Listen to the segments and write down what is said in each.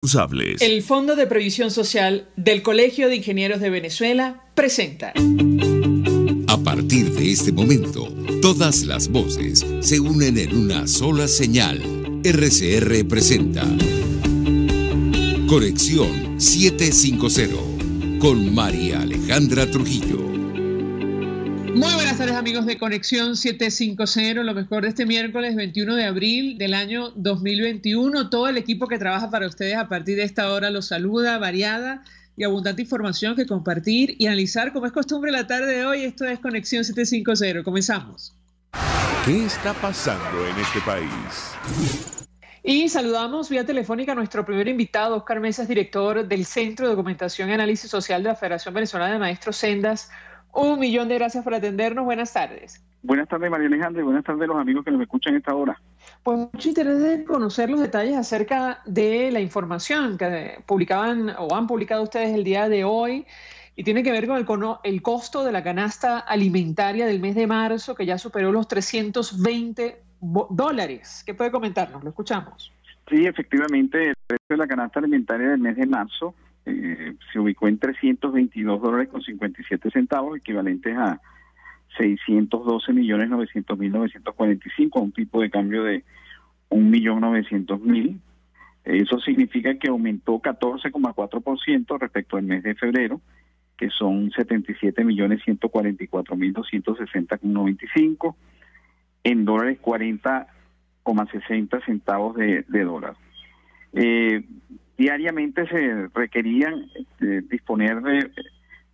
responsables. El Fondo de Previsión Social del Colegio de Ingenieros de Venezuela presenta. A partir de este momento, todas las voces se unen en una sola señal. RCR presenta Conexión 750 con María Alejandra Trujillo. Muy buenas tardes, amigos de Conexión 750, lo mejor de este miércoles 21 de abril del año 2021. Todo el equipo que trabaja para ustedes a partir de esta hora los saluda, variada y abundante información que compartir y analizar como es costumbre la tarde de hoy. Esto es Conexión 750. Comenzamos. ¿Qué está pasando en este país? Y saludamos vía telefónica a nuestro primer invitado, Oscar Mesas, director del Centro de Documentación y Análisis Social de la Federación Venezolana de Maestros Sendas. 1.000.000 de gracias por atendernos. Buenas tardes. Buenas tardes, María Alejandra, y buenas tardes a los amigos que nos escuchan a esta hora. Pues mucho interés de conocer los detalles acerca de la información que publicaban o han publicado ustedes el día de hoy y tiene que ver con el costo de la canasta alimentaria del mes de marzo, que ya superó los $320. ¿Qué puede comentarnos? Lo escuchamos. Sí, efectivamente, el precio de la canasta alimentaria del mes de marzo se ubicó en $322.57, equivalentes a 612.900.945, a un tipo de cambio de 1.900.000. Eso significa que aumentó 14,4% respecto al mes de febrero, que son 77.144.260,95, en dólares 40,60 centavos de dólar. Diariamente se requerían disponer de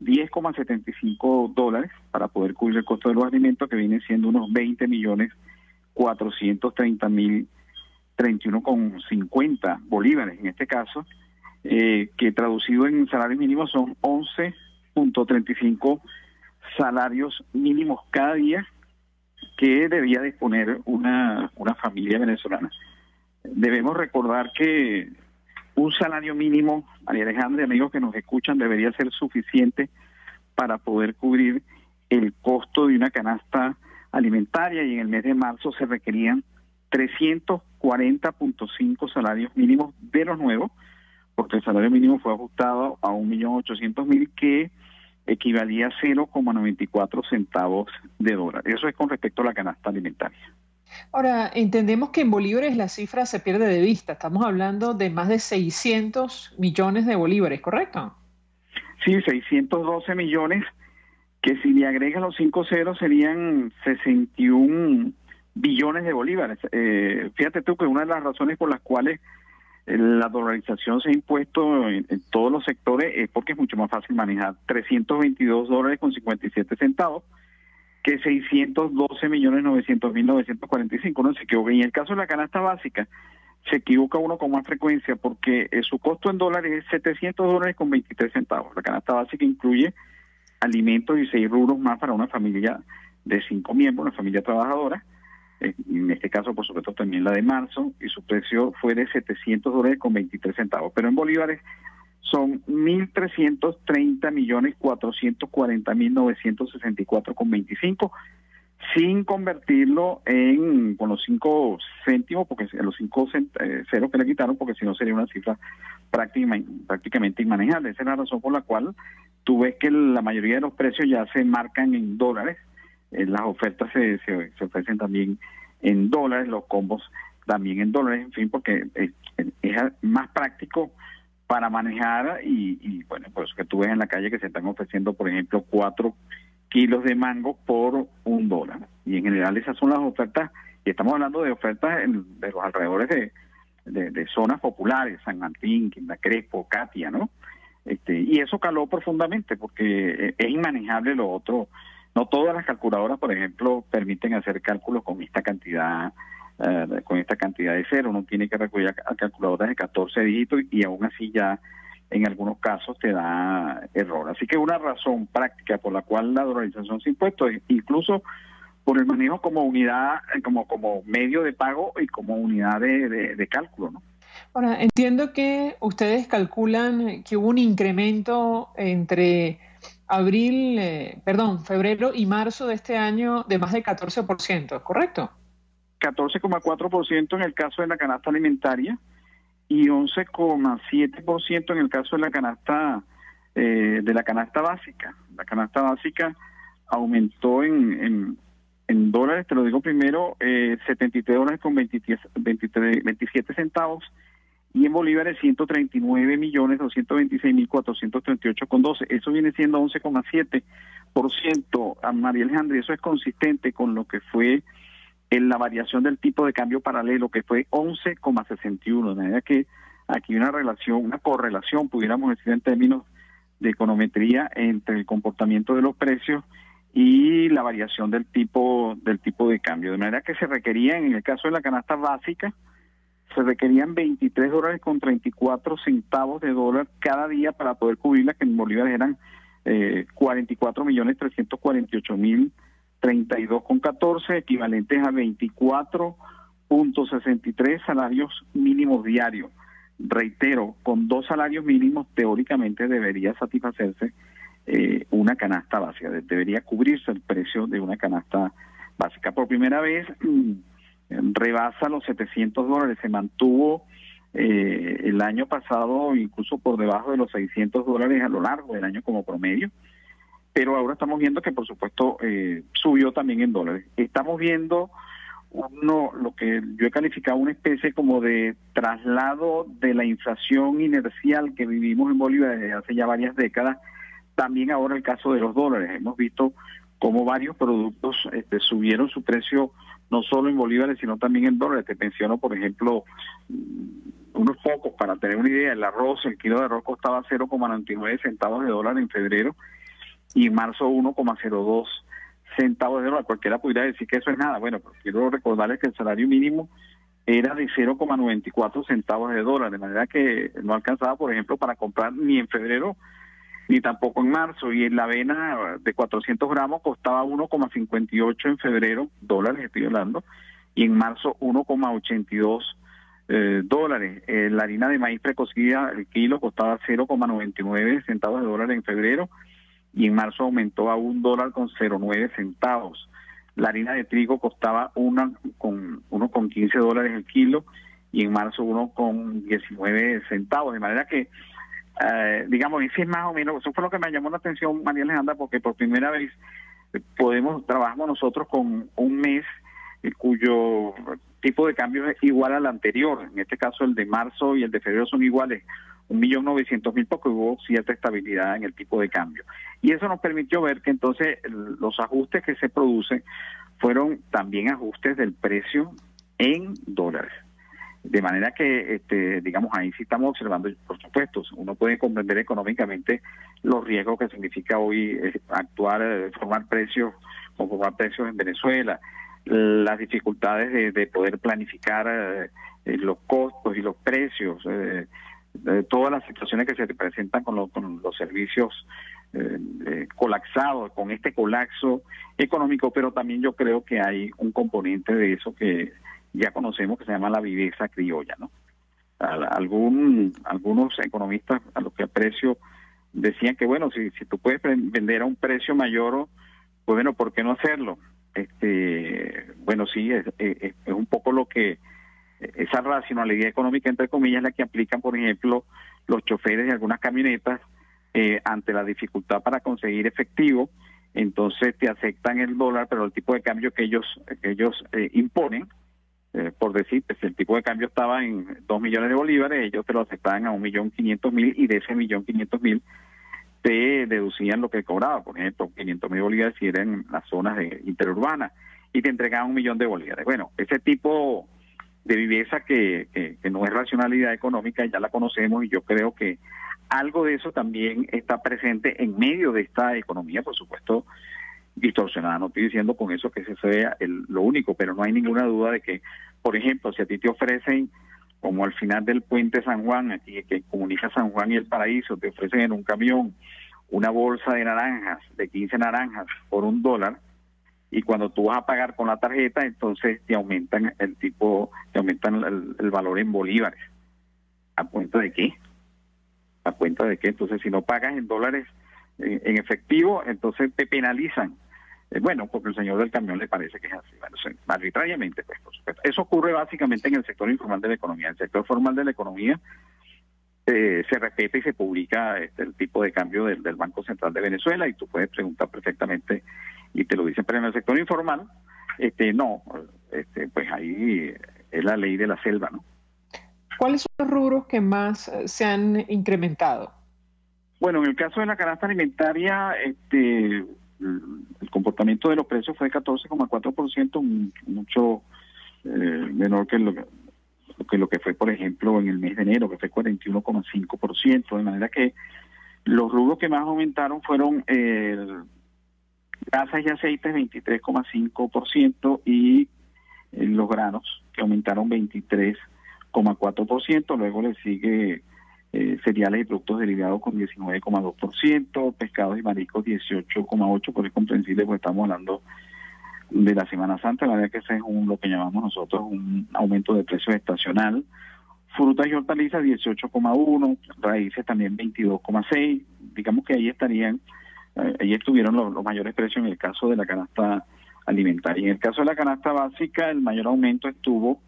$10,75 para poder cubrir el costo de los alimentos, que vienen siendo unos 20.430.031,50 bolívares en este caso, que traducido en salarios mínimos son 11.35 salarios mínimos cada día que debía disponer una familia venezolana. Debemos recordar que un salario mínimo, María Alejandra y amigos que nos escuchan, debería ser suficiente para poder cubrir el costo de una canasta alimentaria, y en el mes de marzo se requerían 340.5 salarios mínimos de los nuevos, porque el salario mínimo fue ajustado a 1.800.000, que equivalía a 0,94 centavos de dólar. Eso es con respecto a la canasta alimentaria. Ahora, entendemos que en bolívares la cifra se pierde de vista. Estamos hablando de más de 600 millones de bolívares, ¿correcto? Sí, 612 millones, que si le agregas los 5 ceros serían 61 billones de bolívares. Fíjate tú que una de las razones por las cuales la dolarización se ha impuesto en todos los sectores es porque es mucho más fácil manejar $322.57 que 612.900.945, ¿no? Se equivoca. Y en el caso de la canasta básica, se equivoca uno con más frecuencia porque su costo en dólares es $700.23. La canasta básica incluye alimentos y 6 rubros más para una familia de 5 miembros, una familia trabajadora. En este caso, por supuesto, también la de marzo, y su precio fue de $700.23. Pero en bolívares son 1.330.440.964,25, sin convertirlo con los 5 céntimos, porque los 5 ceros que le quitaron, porque si no sería una cifra prácticamente inmanejable. Esa es la razón por la cual tú ves que la mayoría de los precios ya se marcan en dólares. Las ofertas se ofrecen también en dólares, los combos también en dólares, en fin, porque es más práctico para manejar y bueno, pues que tú ves en la calle que se están ofreciendo, por ejemplo, 4 kilos de mango por $1. Y en general esas son las ofertas, y estamos hablando de ofertas de los alrededores de zonas populares, San Martín, Quinta Crespo, Katia, ¿no? Y eso caló profundamente porque es inmanejable lo otro. No todas las calculadoras, por ejemplo, permiten hacer cálculos con esta cantidad de cero. Uno tiene que recurrir a calculadoras de 14 dígitos y aún así ya en algunos casos te da error. Así que una razón práctica por la cual la dolarización se ha impuesto es incluso por el manejo como unidad, como medio de pago y como unidad de cálculo, ¿no? Ahora, entiendo que ustedes calculan que hubo un incremento entre febrero y marzo de este año de más de 14%, ¿correcto? 14,4% en el caso de la canasta alimentaria y 11,7% en el caso de la canasta básica. La canasta básica aumentó en dólares, te lo digo primero, $73 con 27 centavos, y en bolívares 139.226.438,12. Eso viene siendo 11,7%, a María Alejandra, y eso es consistente con lo que fue en la variación del tipo de cambio paralelo, que fue 11,61. De manera que aquí hay una relación, una correlación, pudiéramos decir en términos de econometría, entre el comportamiento de los precios y la variación del tipo de cambio. De manera que se requerían, en el caso de la canasta básica, se requerían $23 con 34 centavos de dólar cada día para poder cubrirla, que en bolívares eran 44.348.032,14, equivalentes a 24.63 salarios mínimos diarios. Reitero, con 2 salarios mínimos teóricamente debería satisfacerse una canasta básica, debería cubrirse el precio de una canasta básica. Por primera vez rebasa los $700, se mantuvo el año pasado incluso por debajo de los $600 a lo largo del año como promedio, pero ahora estamos viendo que por supuesto subió también en dólares. Estamos viendo lo que yo he calificado una especie como de traslado de la inflación inercial que vivimos en Bolívar desde hace ya varias décadas. También ahora el caso de los dólares. Hemos visto cómo varios productos subieron su precio no solo en bolívares, sino también en dólares. Te menciono, por ejemplo, unos pocos para tener una idea. El arroz, el kilo de arroz costaba 0,99 centavos de dólar en febrero y en marzo 1,02 centavos de dólar. Cualquiera pudiera decir que eso es nada. Bueno, pero quiero recordarles que el salario mínimo era de 0,94 centavos de dólar, de manera que no alcanzaba, por ejemplo, para comprar ni en febrero ni tampoco en marzo, y la avena de 400 gramos costaba 1,58 en febrero, dólares estoy hablando, y en marzo 1,82 dólares. La harina de maíz precocida, el kilo, costaba 0,99 centavos de dólar en febrero, y en marzo aumentó a $1.09. La harina de trigo costaba $1,15 el kilo, y en marzo 1,19 centavos, de manera que digamos, ese es más o menos, eso fue lo que me llamó la atención, María Alejandra, porque por primera vez trabajamos nosotros con un mes cuyo tipo de cambio es igual al anterior. En este caso el de marzo y el de febrero son iguales, 1.900.000, porque hubo cierta estabilidad en el tipo de cambio. Y eso nos permitió ver que entonces los ajustes que se producen fueron también ajustes del precio en dólares. De manera que, digamos, ahí sí estamos observando, por supuesto, uno puede comprender económicamente los riesgos que significa hoy actuar, formar precios en Venezuela, las dificultades de poder planificar los costos y los precios, todas las situaciones que se presentan con los servicios colapsados, con este colapso económico, pero también yo creo que hay un componente de eso que ya conocemos, que se llama la viveza criolla, ¿no? Algunos economistas, a los que aprecio, decían que, bueno, si tú puedes vender a un precio mayor, pues bueno, ¿por qué no hacerlo? Bueno, sí, es un poco lo que, esa racionalidad económica, entre comillas, la que aplican, por ejemplo, los choferes de algunas camionetas ante la dificultad para conseguir efectivo. Entonces te aceptan el dólar, pero el tipo de cambio que ellos imponen, por decir, si el tipo de cambio estaba en 2 millones de bolívares, ellos te lo aceptaban a 1.500.000, y de ese 1.500.000 te deducían lo que cobraba, por ejemplo, 500.000 bolívares si eran en las zonas interurbanas, y te entregaban 1 millón de bolívares. Bueno, ese tipo de viveza que no es racionalidad económica, ya la conocemos, y yo creo que algo de eso también está presente en medio de esta economía, por supuesto, distorsionada. No estoy diciendo con eso que ese sea lo único, pero no hay ninguna duda de que, por ejemplo, si a ti te ofrecen, como al final del puente San Juan, aquí que comunica San Juan y El Paraíso, te ofrecen en un camión una bolsa de naranjas, de 15 naranjas por $1, y cuando tú vas a pagar con la tarjeta, entonces te aumentan el valor en bolívares. ¿A cuenta de qué? ¿A cuenta de qué? Entonces, si no pagas en dólares en efectivo, entonces te penalizan Bueno, porque el señor del camión le parece que es así, bueno, arbitrariamente, pues, por supuesto. Eso ocurre básicamente en el sector informal de la economía. En el sector formal de la economía se respeta y se publica el tipo de cambio del Banco Central de Venezuela, y tú puedes preguntar perfectamente y te lo dicen. Pero en el sector informal, no, pues ahí es la ley de la selva, ¿no? ¿Cuáles son los rubros que más se han incrementado? Bueno, en el caso de la canasta alimentaria, el comportamiento de los precios fue de 14,4%, mucho menor que lo que fue, por ejemplo, en el mes de enero, que fue 41,5%, de manera que los rubros que más aumentaron fueron grasas y aceites, 23,5%, y los granos, que aumentaron 23,4%, luego le sigue cereales y productos derivados con 19,2%, pescados y mariscos 18,8%, porque es comprensible porque estamos hablando de la Semana Santa, la verdad que ese es lo que llamamos nosotros un aumento de precios estacional. Frutas y hortalizas 18,1%, raíces también 22,6%, digamos que ahí estuvieron los mayores precios en el caso de la canasta alimentaria. En el caso de la canasta básica, el mayor aumento estuvo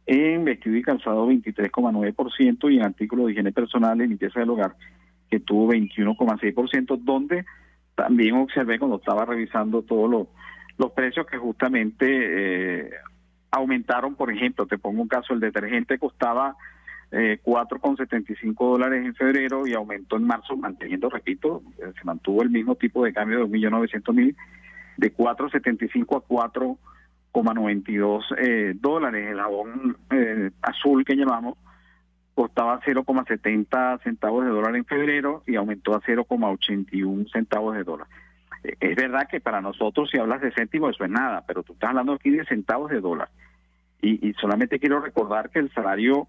en vestido y calzado 23,9%, y en artículos de higiene personal y limpieza del hogar, que tuvo 21,6%, donde también observé cuando estaba revisando todos los precios que justamente aumentaron. Por ejemplo, te pongo un caso: el detergente costaba $4,75 en febrero y aumentó en marzo, manteniendo, repito, se mantuvo el mismo tipo de cambio de 1.900.000, de $4,75 a $4,92. El jabón azul que llamamos costaba 0,70 centavos de dólar en febrero y aumentó a 0,81 centavos de dólar. Es verdad que para nosotros, si hablas de céntimos, eso es nada, pero tú estás hablando aquí de centavos de dólar. Y solamente quiero recordar que el salario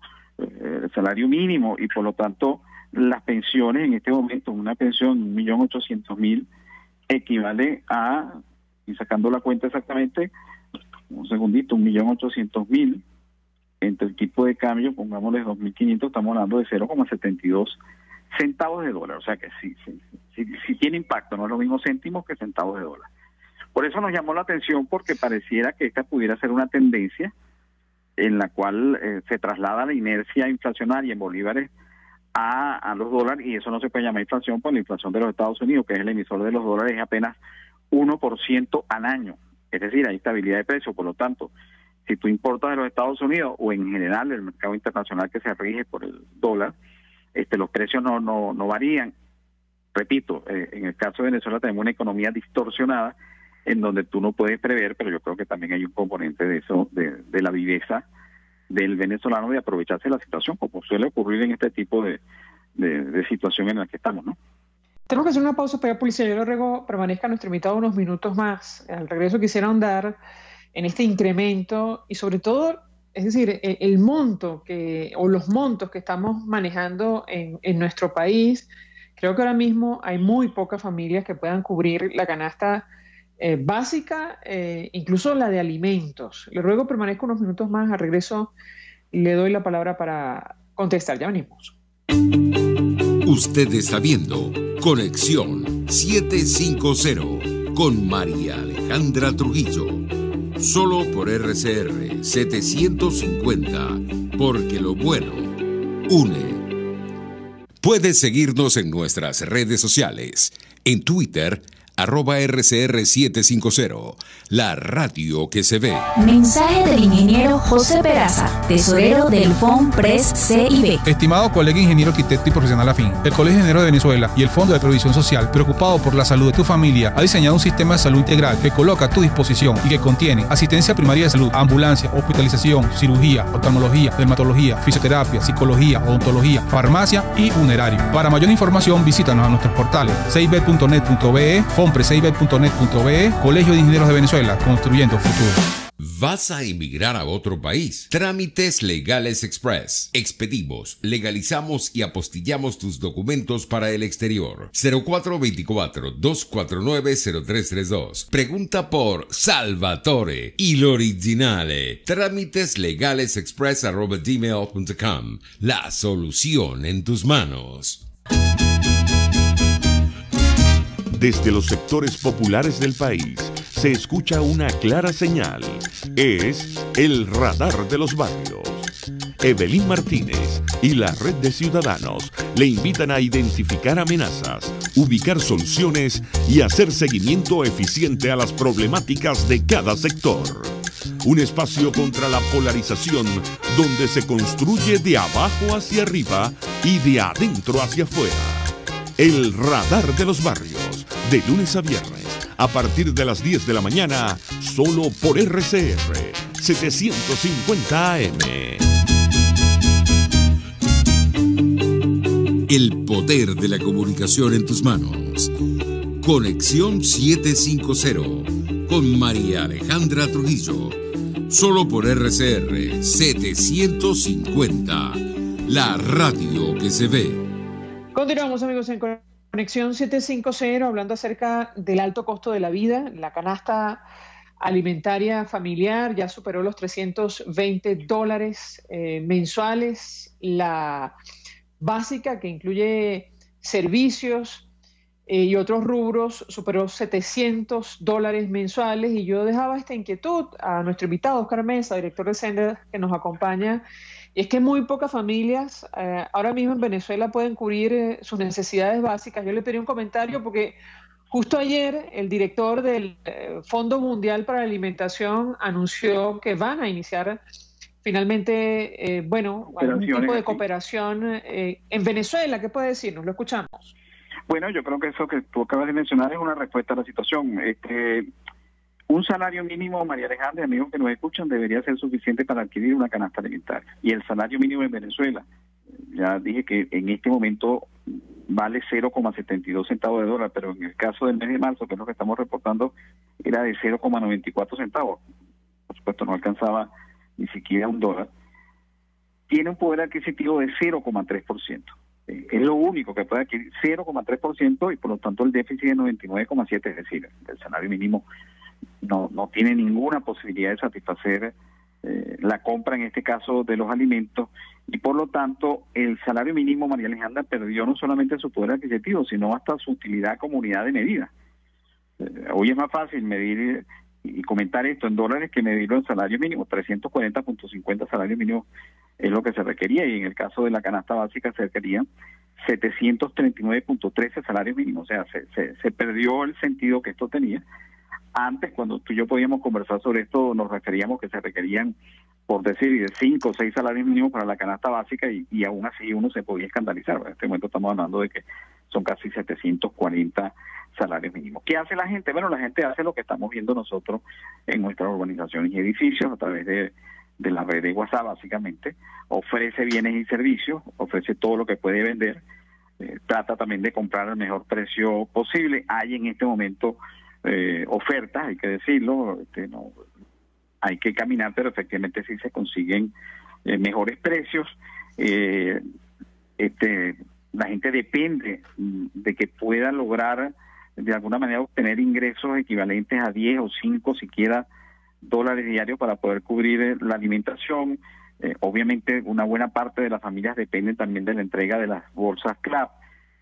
mínimo y por lo tanto las pensiones en este momento, una pensión de 1.800.000 equivale a, y sacando la cuenta exactamente, un segundito, 1.800.000 entre el tipo de cambio, pongámosle 2.500, estamos hablando de 0,72 centavos de dólar. O sea que sí tiene impacto, no es lo mismo céntimos que centavos de dólar. Por eso nos llamó la atención, porque pareciera que esta pudiera ser una tendencia en la cual se traslada la inercia inflacionaria en bolívares a los dólares, y eso no se puede llamar inflación, pues la inflación de los Estados Unidos, que es el emisor de los dólares, es apenas 1% al año. Es decir, hay estabilidad de precio. Por lo tanto, si tú importas de los Estados Unidos o en general el mercado internacional que se rige por el dólar, los precios no varían. Repito, en el caso de Venezuela tenemos una economía distorsionada en donde tú no puedes prever, pero yo creo que también hay un componente de eso, de la viveza del venezolano de aprovecharse de la situación, como suele ocurrir en este tipo de situación en la que estamos, ¿no? Tenemos que hacer una pausa, pero policía, yo le ruego permanezca nuestro invitado unos minutos más. Al regreso quisiera ahondar en este incremento y sobre todo, es decir, el monto o los montos que estamos manejando en nuestro país. Creo que ahora mismo hay muy pocas familias que puedan cubrir la canasta básica, incluso la de alimentos. Le ruego permanezca unos minutos más. Al regreso le doy la palabra para contestar. Ya venimos. Usted está viendo Conexión 750 con María Alejandra Trujillo. Solo por RCR 750, porque lo bueno une. Puedes seguirnos en nuestras redes sociales. En Twitter, @RCR750, la radio que se ve. Mensaje del ingeniero José Peraza, tesorero del FONPRES CIB. Estimado colega ingeniero, arquitecto y profesional afín, el Colegio de Ingenieros de Venezuela y el Fondo de Previsión Social, preocupado por la salud de tu familia, ha diseñado un sistema de salud integral que coloca a tu disposición y que contiene asistencia primaria de salud, ambulancia, hospitalización, cirugía, oftalmología, dermatología, fisioterapia, psicología, odontología, farmacia y funerario. Para mayor información, visítanos a nuestros portales cib.net.be, fonprescib.net.be, Colegio de Ingenieros de Venezuela, construyendo futuro. ¿Vas a emigrar a otro país? Trámites Legales Express. Expedimos, legalizamos y apostillamos tus documentos para el exterior. 0424-249-0332. Pregunta por Salvatore y l'originale. Trámiteslegalesexpress@gmail.com. La solución en tus manos. Desde los sectores populares del país, se escucha una clara señal. Es el radar de los barrios. Evelyn Martínez y la red de ciudadanos le invitan a identificar amenazas, ubicar soluciones y hacer seguimiento eficiente a las problemáticas de cada sector. Un espacio contra la polarización donde se construye de abajo hacia arriba y de adentro hacia afuera. El radar de los barrios, de lunes a viernes, a partir de las 10 de la mañana, solo por RCR 750 AM. El poder de la comunicación en tus manos. Conexión 750 con María Alejandra Trujillo. Solo por RCR 750. La radio que se ve. Continuamos, amigos, en Conexión 750, hablando acerca del alto costo de la vida. La canasta alimentaria familiar ya superó los $320 mensuales. La básica, que incluye servicios y otros rubros, superó $700 mensuales. Y yo dejaba esta inquietud a nuestro invitado, Oscar Mesa, director de Sender, que nos acompaña. Y es que muy pocas familias ahora mismo en Venezuela pueden cubrir sus necesidades básicas. Yo le pedí un comentario porque justo ayer el director del Fondo Mundial para la Alimentación anunció que van a iniciar finalmente, algún tipo de cooperación en Venezuela. ¿Qué puede decirnos? Lo escuchamos. Bueno, yo creo que eso que tú acabas de mencionar es una respuesta a la situación. Un salario mínimo, María Alejandra, amigos que nos escuchan, debería ser suficiente para adquirir una canasta alimentaria. Y el salario mínimo en Venezuela, ya dije que en este momento vale 0,72 centavos de dólar, pero en el caso del mes de marzo, que es lo que estamos reportando, era de 0,94 centavos. Por supuesto, no alcanzaba ni siquiera $1. Tiene un poder adquisitivo de 0,3%. Es lo único que puede adquirir, 0,3%, y por lo tanto el déficit de 99,7%, es decir, el salario mínimo no tiene ninguna posibilidad de satisfacer la compra, en este caso, de los alimentos, y por lo tanto el salario mínimo, María Alejandra, perdió no solamente su poder adquisitivo, sino hasta su utilidad como unidad de medida. Hoy es más fácil medir y comentar esto en dólares que medirlo en salario mínimo. 340.50 salario mínimo es lo que se requería, y en el caso de la canasta básica se requerían 739.13 salarios mínimos. O sea, se perdió el sentido que esto tenía. Antes, cuando tú y yo podíamos conversar sobre esto, nos referíamos que se requerían, por decir, 5 o 6 salarios mínimos para la canasta básica, y aún así uno se podía escandalizar. En este momento estamos hablando de que son casi 740 salarios mínimos. ¿Qué hace la gente? Bueno, la gente hace lo que estamos viendo nosotros en nuestras urbanizaciones y edificios a través de la red de WhatsApp, básicamente. Ofrece bienes y servicios, ofrece todo lo que puede vender, trata también de comprar al mejor precio posible. Hay en este momento ofertas, hay que decirlo, no hay que caminar, pero efectivamente sí se consiguen mejores precios. La gente depende de que pueda lograr de alguna manera obtener ingresos equivalentes a 10 o 5 siquiera dólares diarios para poder cubrir la alimentación. Obviamente una buena parte de las familias dependen también de la entrega de las bolsas CLAP,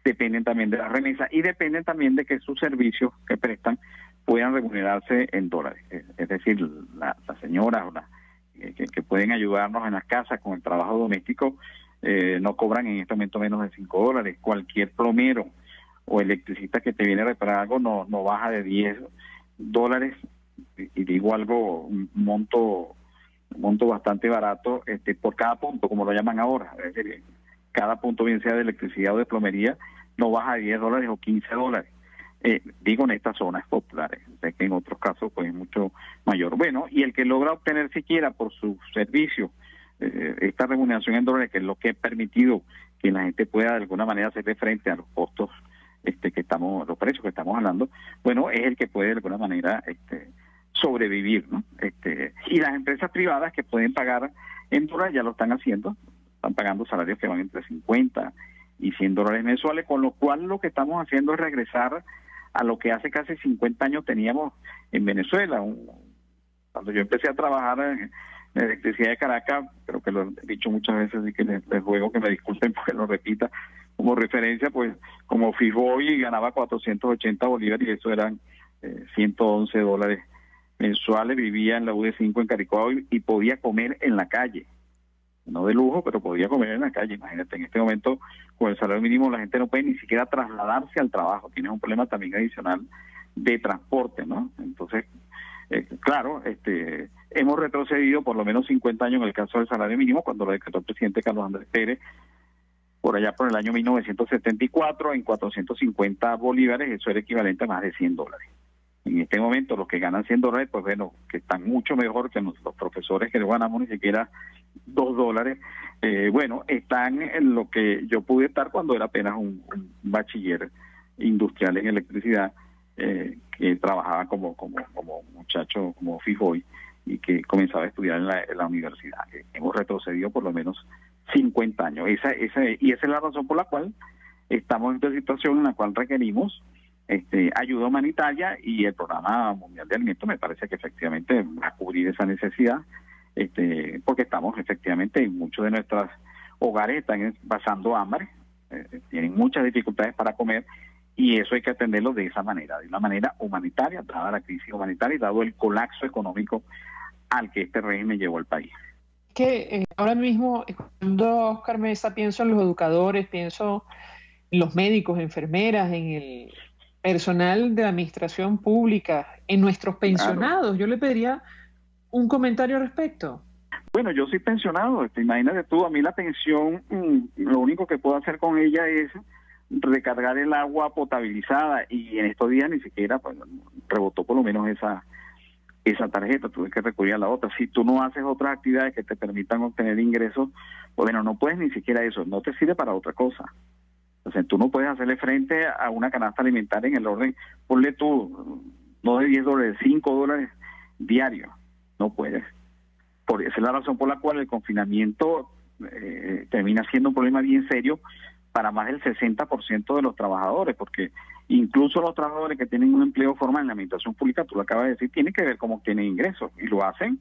dependen también de las remesas y dependen también de que sus servicios que prestan puedan remunerarse en dólares. Es decir, las señoras o que pueden ayudarnos en las casas con el trabajo doméstico no cobran en este momento menos de $5. Cualquier plomero o electricista que te viene a reparar algo no baja de $10, y digo algo, un monto bastante barato por cada punto, como lo llaman ahora. Es decir, cada punto, bien sea de electricidad o de plomería, no baja de $10 o $15. Digo en estas zonas populares, sé que en otros casos pues es mucho mayor. Bueno, y el que logra obtener siquiera por su servicio esta remuneración en dólares, que es lo que ha permitido que la gente pueda de alguna manera hacerle frente a los costos los precios que estamos hablando, bueno, es el que puede de alguna manera sobrevivir, ¿no? Y las empresas privadas que pueden pagar en dólares ya lo están haciendo, están pagando salarios que van entre $50 y $100 mensuales, con lo cual lo que estamos haciendo es regresar a lo que hace casi 50 años teníamos en Venezuela. Cuando yo empecé a trabajar en electricidad de Caracas, creo que lo he dicho muchas veces, y que les ruego que me disculpen porque lo repita como referencia, pues como Fijoy ganaba 480 bolívares, y eso eran $111 mensuales, vivía en la UD5 en Caricuao y podía comer en la calle. No de lujo, pero podía comer en la calle. Imagínate, en este momento con el salario mínimo la gente no puede ni siquiera trasladarse al trabajo. Tienes un problema también adicional de transporte, ¿no? Entonces, claro, hemos retrocedido por lo menos 50 años en el caso del salario mínimo, cuando lo decretó el presidente Carlos Andrés Pérez, por allá por el año 1974, en 450 bolívares, eso era equivalente a más de $100. En este momento los que ganan $100, pues bueno, que están mucho mejor que los profesores que no ganamos ni siquiera $2, bueno, están en lo que yo pude estar cuando era apenas un bachiller industrial en electricidad, que trabajaba como muchacho, como fijoy, y que comenzaba a estudiar en la universidad. Hemos retrocedido por lo menos 50 años. Y esa es la razón por la cual estamos en esta situación en la cual requerimos ayuda humanitaria, y el Programa Mundial de Alimentos me parece que efectivamente va a cubrir esa necesidad, porque estamos efectivamente en muchos de nuestros hogares están pasando hambre, tienen muchas dificultades para comer, y eso hay que atenderlo de esa manera, de una manera humanitaria, dada la crisis humanitaria y dado el colapso económico al que este régimen llevó al país. Que ahora mismo, cuando Oscar Mesa, pienso en los educadores, pienso en los médicos, enfermeras, en el personal de la administración pública, en nuestros pensionados. Claro. Yo le pediría un comentario al respecto. Bueno, yo soy pensionado, imagínate tú, a mí la pensión, lo único que puedo hacer con ella es recargar el agua potabilizada, y en estos días ni siquiera pues, rebotó por lo menos esa tarjeta, tuve que recurrir a la otra. Si tú no haces otras actividades que te permitan obtener ingresos, pues bueno, no puedes ni siquiera eso, no te sirve para otra cosa. O sea, tú no puedes hacerle frente a una canasta alimentaria en el orden, ponle tú, no de $10, $5 diarios, no puedes. Esa es la razón por la cual el confinamiento termina siendo un problema bien serio para más del 60% de los trabajadores, porque incluso los trabajadores que tienen un empleo formal en la administración pública, tú lo acabas de decir, tienen que ver cómo obtienen ingresos, y lo hacen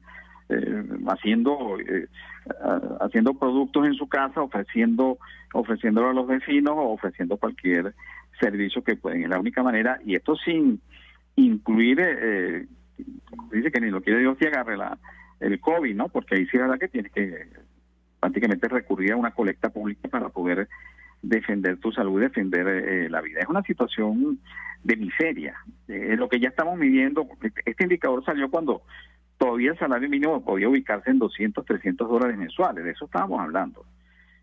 haciendo productos en su casa, ofreciéndolo a los vecinos, o ofreciendo cualquier servicio que pueden. Es la única manera, y esto sin incluir, dice que ni lo quiere Dios que agarre el COVID, ¿no? Porque ahí sí es verdad que tienes que prácticamente recurrir a una colecta pública para poder defender tu salud y defender la vida. Es una situación de miseria. Lo que ya estamos midiendo, este indicador salió cuando todavía el salario mínimo podía ubicarse en $200, $300 mensuales, de eso estábamos hablando.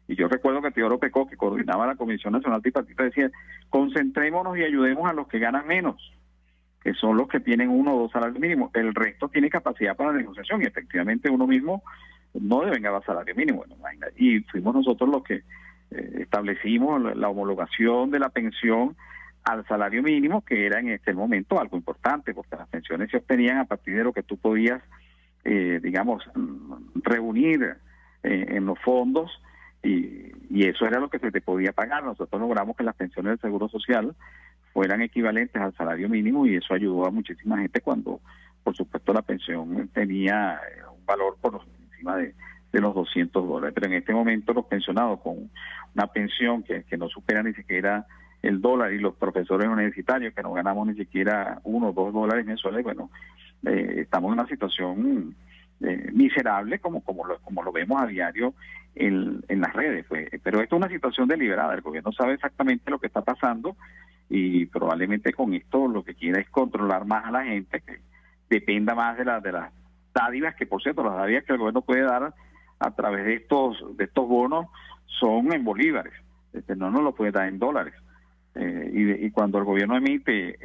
Y yo recuerdo que Teodoro Pecó, que coordinaba la Comisión Nacional Tripartita, decía, concentrémonos y ayudemos a los que ganan menos, que son los que tienen 1 o 2 salarios mínimos. El resto tiene capacidad para negociación, y efectivamente uno mismo no devengaba salario mínimo. Bueno, y fuimos nosotros los que establecimos la homologación de la pensión al salario mínimo, que era en este momento algo importante, porque las pensiones se obtenían a partir de lo que tú podías, digamos, reunir en los fondos, y eso era lo que se te podía pagar. Nosotros logramos que las pensiones del Seguro Social fueran equivalentes al salario mínimo, y eso ayudó a muchísima gente cuando, por supuesto, la pensión tenía un valor por encima de los $200. Pero en este momento los pensionados con una pensión que no supera ni siquiera el dólar, y los profesores universitarios que no ganamos ni siquiera $1 o $2 mensuales, bueno, estamos en una situación miserable como lo vemos a diario en las redes, pues. Pero esto es una situación deliberada, el gobierno sabe exactamente lo que está pasando, y probablemente con esto lo que quiera es controlar más a la gente, que dependa más de las dádivas, que por cierto las dádivas que el gobierno puede dar a través de estos bonos son en bolívares, no nos lo puede dar en dólares. Y cuando el gobierno emite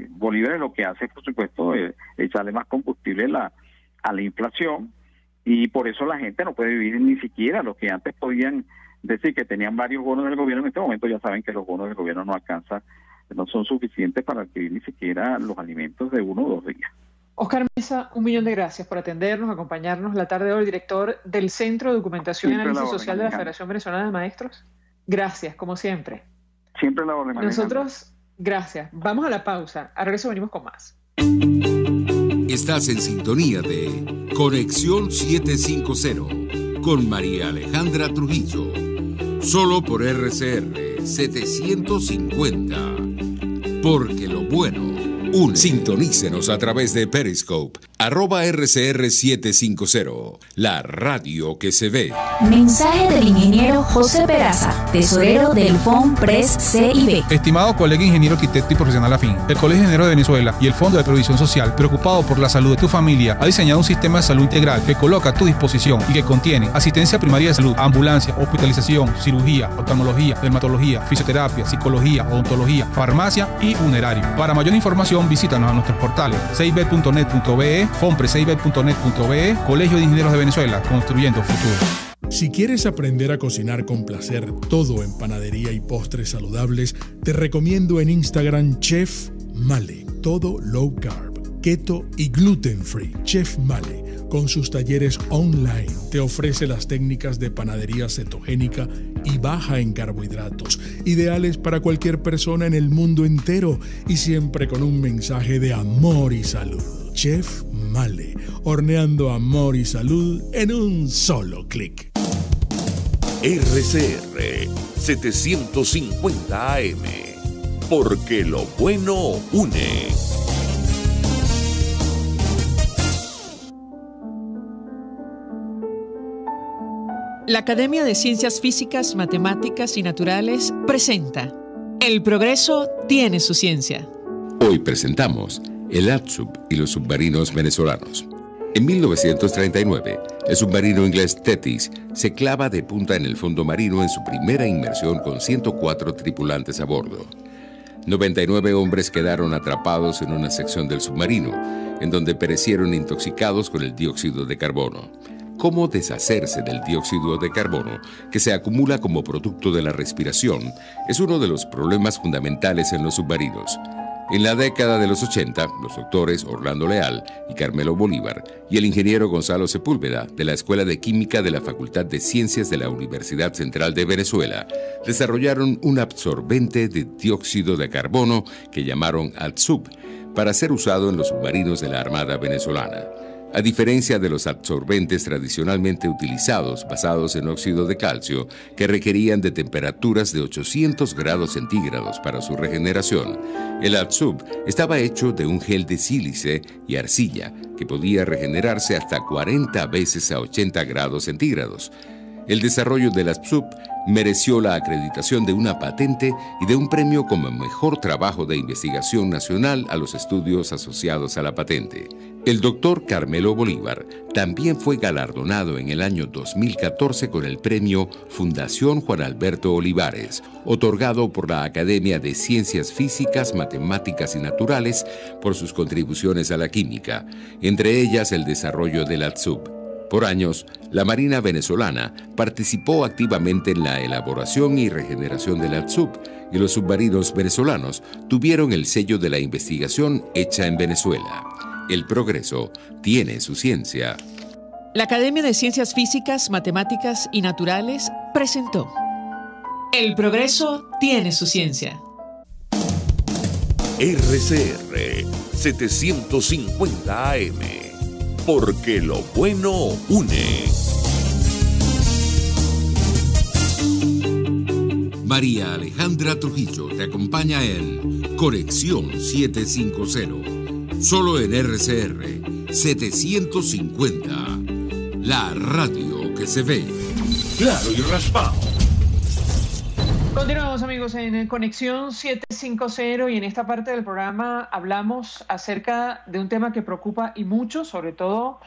bolívares, lo que hace, por supuesto, es echarle más combustible a la inflación, y por eso la gente no puede vivir ni siquiera lo que antes podían decir que tenían varios bonos del gobierno. En este momento ya saben que los bonos del gobierno no son suficientes para adquirir ni siquiera los alimentos de 1 o 2 días. Oscar Mesa, 1.000.000 de gracias por atendernos, acompañarnos la tarde de hoy, director del Centro de Documentación y Análisis Social de la Federación Venezolana de Maestros. Gracias, como siempre. Siempre la orden. Nosotros, gracias. Vamos a la pausa. A regreso venimos con más. Estás en sintonía de Conexión 750 con María Alejandra Trujillo. Solo por RCR 750. Porque lo bueno une. Sintonícenos a través de Periscope, @RCR750, la radio que se ve. Mensaje del ingeniero José Peraza, tesorero del FONPRES CIB. Estimado colega ingeniero, arquitecto y profesional afín, el Colegio de Ingenieros de Venezuela y el Fondo de Previsión Social, preocupado por la salud de tu familia, ha diseñado un sistema de salud integral que coloca a tu disposición y que contiene asistencia primaria de salud, ambulancia, hospitalización, cirugía, oftalmología, dermatología, fisioterapia, psicología, odontología, farmacia y funerario. Para mayor información, visítanos a nuestros portales cib.net.be, fonprescib.net.be, Colegio de Ingenieros de Venezuela, construyendo futuro. Si quieres aprender a cocinar con placer todo en panadería y postres saludables, te recomiendo en Instagram Chef Male, todo low carb, keto y gluten free. Chef Male, con sus talleres online, te ofrece las técnicas de panadería cetogénica y baja en carbohidratos, ideales para cualquier persona en el mundo entero y siempre con un mensaje de amor y salud. Chef Male, horneando amor y salud en un solo clic. RCR 750 AM, porque lo bueno une. La Academia de Ciencias Físicas, Matemáticas y Naturales presenta El progreso tiene su ciencia. Hoy presentamos el ATSUB y los submarinos venezolanos. En 1939, el submarino inglés Thetis se clava de punta en el fondo marino en su primera inmersión con 104 tripulantes a bordo. 99 hombres quedaron atrapados en una sección del submarino, en donde perecieron intoxicados con el dióxido de carbono. ¿Cómo deshacerse del dióxido de carbono, que se acumula como producto de la respiración, es uno de los problemas fundamentales en los submarinos? En la década de los 80, los doctores Orlando Leal y Carmelo Bolívar y el ingeniero Gonzalo Sepúlveda de la Escuela de Química de la Facultad de Ciencias de la Universidad Central de Venezuela desarrollaron un absorbente de dióxido de carbono que llamaron ATSUB para ser usado en los submarinos de la Armada venezolana. A diferencia de los absorbentes tradicionalmente utilizados basados en óxido de calcio, que requerían de temperaturas de 800 grados centígrados para su regeneración, el ATSUB estaba hecho de un gel de sílice y arcilla que podía regenerarse hasta 40 veces a 80 grados centígrados. El desarrollo del ATSUB mereció la acreditación de una patente y de un premio como mejor trabajo de investigación nacional a los estudios asociados a la patente. El doctor Carmelo Bolívar también fue galardonado en el año 2014 con el premio Fundación Juan Alberto Olivares, otorgado por la Academia de Ciencias Físicas, Matemáticas y Naturales por sus contribuciones a la química, entre ellas el desarrollo del ATSUB. Por años, la Marina venezolana participó activamente en la elaboración y regeneración del ATSUB y los submarinos venezolanos tuvieron el sello de la investigación hecha en Venezuela. El progreso tiene su ciencia. La Academia de Ciencias Físicas, Matemáticas y Naturales presentó El progreso tiene su ciencia. RCR 750 AM, porque lo bueno une. María Alejandra Trujillo te acompaña en Conexión 750, solo en RCR 750, la radio que se ve. Claro y raspado. Continuamos, amigos, en Conexión 750 y en esta parte del programa hablamos acerca de un tema que preocupa y mucho, sobre todo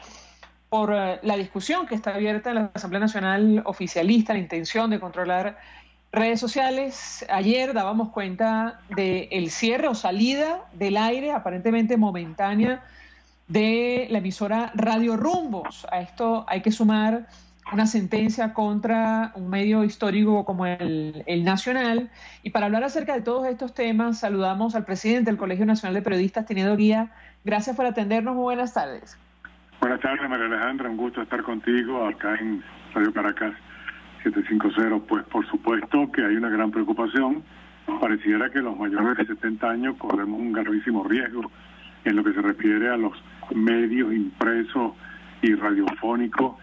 por la discusión que está abierta en la Asamblea Nacional oficialista, la intención de controlar redes sociales. Ayer dábamos cuenta del cierre o salida del aire, aparentemente momentánea, de la emisora Radio Rumbos. A esto hay que sumar una sentencia contra un medio histórico como el Nacional. Y para hablar acerca de todos estos temas, saludamos al presidente del Colegio Nacional de Periodistas, Tinedo Guía. Gracias por atendernos. Muy buenas tardes. Buenas tardes, María Alejandra. Un gusto estar contigo acá en Radio Caracas 750. Pues por supuesto que hay una gran preocupación. Pareciera que los mayores de 70 años corremos un gravísimo riesgo en lo que se refiere a los medios impresos y radiofónicos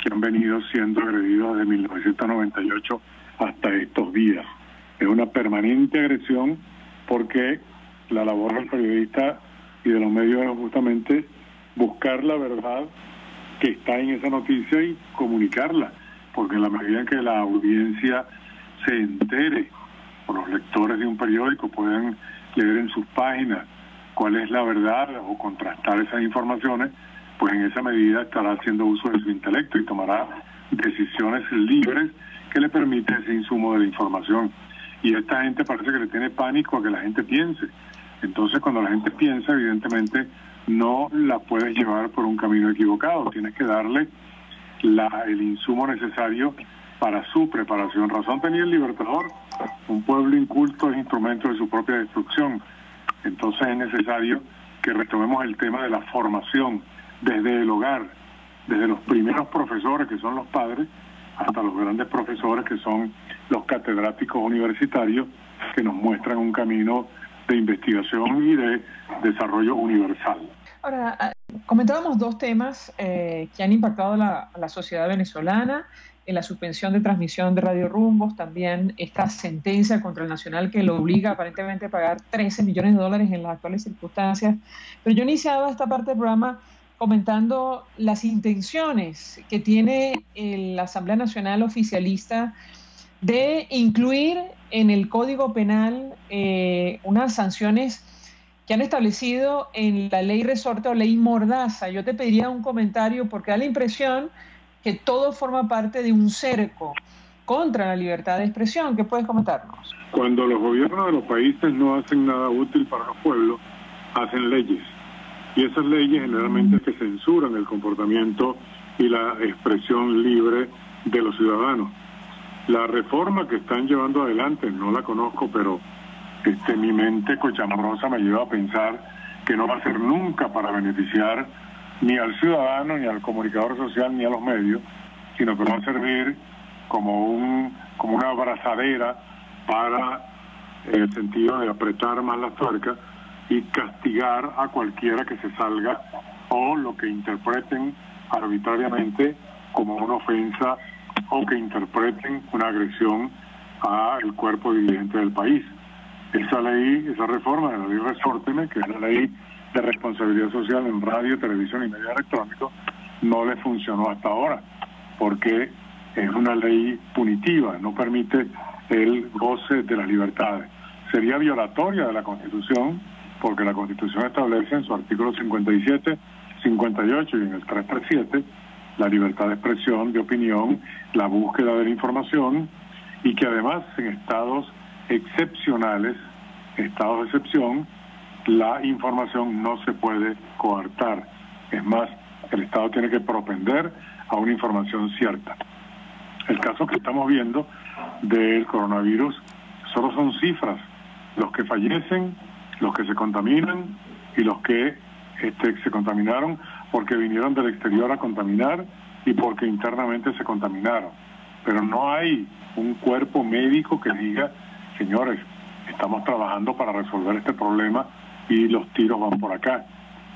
que han venido siendo agredidos desde 1998 hasta estos días. Es una permanente agresión porque la labor del periodista y de los medios es justamente buscar la verdad que está en esa noticia y comunicarla, porque en la medida en que la audiencia se entere, o los lectores de un periódico puedan leer en sus páginas cuál es la verdad o contrastar esas informaciones, pues en esa medida estará haciendo uso de su intelecto y tomará decisiones libres que le permiten ese insumo de la información. Y esta gente parece que le tiene pánico a que la gente piense. Entonces, cuando la gente piensa, evidentemente no la puedes llevar por un camino equivocado. Tienes que darle el insumo necesario para su preparación. Razón tenía el Libertador: un pueblo inculto es instrumento de su propia destrucción. Entonces es necesario que retomemos el tema de la formación desde el hogar, desde los primeros profesores, que son los padres, hasta los grandes profesores, que son los catedráticos universitarios, que nos muestran un camino de investigación y de desarrollo universal. Ahora, comentábamos dos temas que han impactado a la sociedad venezolana: en la suspensión de transmisión de Radio Rumbos, también esta sentencia contra el Nacional que lo obliga aparentemente a pagar $13 millones en las actuales circunstancias. Pero yo iniciaba esta parte del programa comentando las intenciones que tiene la Asamblea Nacional oficialista de incluir en el Código Penal unas sanciones que han establecido en la ley resorte o ley mordaza. Yo te pediría un comentario porque da la impresión que todo forma parte de un cerco contra la libertad de expresión. ¿Qué puedes comentarnos? Cuando los gobiernos de los países no hacen nada útil para los pueblos, hacen leyes. Y esas leyes generalmente que censuran el comportamiento y la expresión libre de los ciudadanos. La reforma que están llevando adelante, no la conozco, pero mi mente cochambrosa me lleva a pensar que no va a ser nunca para beneficiar ni al ciudadano, ni al comunicador social, ni a los medios, sino que va a servir como una abrazadera para el sentido de apretar más las tuercas y castigar a cualquiera que se salga o lo que interpreten arbitrariamente como una ofensa o que interpreten una agresión al cuerpo dirigente del país. Esa ley, esa reforma de la ley Resórteme, que es la ley de responsabilidad social en radio, televisión y medios electrónicos, no le funcionó hasta ahora, porque es una ley punitiva, no permite el goce de las libertades. Sería violatoria de la Constitución, porque la Constitución establece en su artículo 57, 58 y en el 337 la libertad de expresión, de opinión, la búsqueda de la información, y que además en estados excepcionales, estados de excepción, la información no se puede coartar. Es más, el Estado tiene que propender a una información cierta. El caso que estamos viendo del coronavirus solo son cifras. Los que fallecen, los que se contaminan y los que se contaminaron porque vinieron del exterior a contaminar y porque internamente se contaminaron. Pero no hay un cuerpo médico que diga: señores, estamos trabajando para resolver este problema y los tiros van por acá.